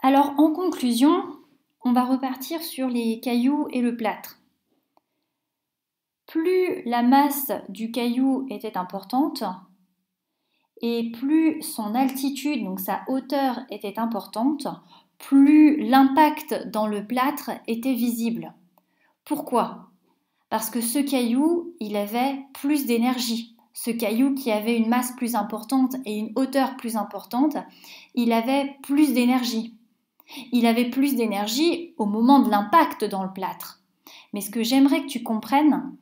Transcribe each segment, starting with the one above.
Alors, en conclusion, on va repartir sur les cailloux et le plâtre. Plus la masse du caillou était importante et plus son altitude, donc sa hauteur, était importante, plus l'impact dans le plâtre était visible. Pourquoi ? Parce que ce caillou, il avait plus d'énergie. Ce caillou qui avait une masse plus importante et une hauteur plus importante, il avait plus d'énergie. Il avait plus d'énergie au moment de l'impact dans le plâtre. Mais ce que j'aimerais que tu comprennes,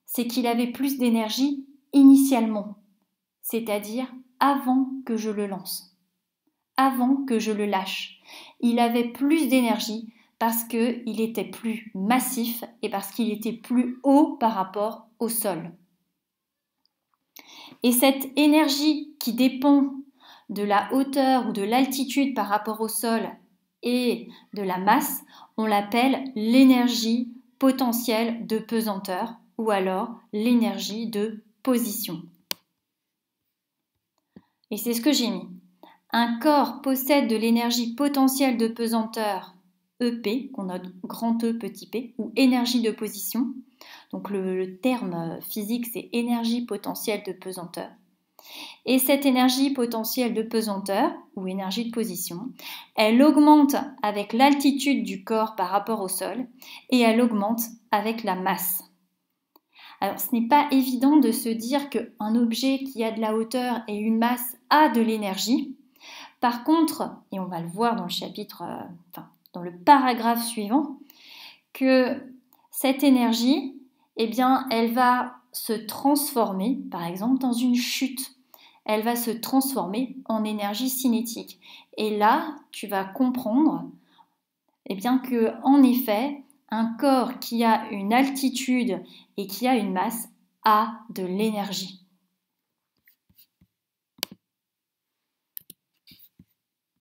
c'est qu'il avait plus d'énergie initialement, c'est-à-dire avant que je le lance, avant que je le lâche. Il avait plus d'énergie parce qu'il était plus massif et parce qu'il était plus haut par rapport au sol. Et cette énergie qui dépend de la hauteur ou de l'altitude par rapport au sol et de la masse, on l'appelle l'énergie potentielle de pesanteur ou alors l'énergie de position. Et c'est ce que j'ai mis. Un corps possède de l'énergie potentielle de pesanteur EP, qu'on note grand E petit p, ou énergie de position. Donc le terme physique, c'est énergie potentielle de pesanteur. Et cette énergie potentielle de pesanteur, ou énergie de position, elle augmente avec l'altitude du corps par rapport au sol et elle augmente avec la masse. Alors ce n'est pas évident de se dire qu'un objet qui a de la hauteur et une masse a de l'énergie. Par contre, et on va le voir dans le chapitre, dans le paragraphe suivant, que cette énergie, eh bien, elle va se transformer, par exemple, dans une chute. Elle va se transformer en énergie cinétique. Et là, tu vas comprendre eh bien, que, en effet, un corps qui a une altitude et qui a une masse a de l'énergie.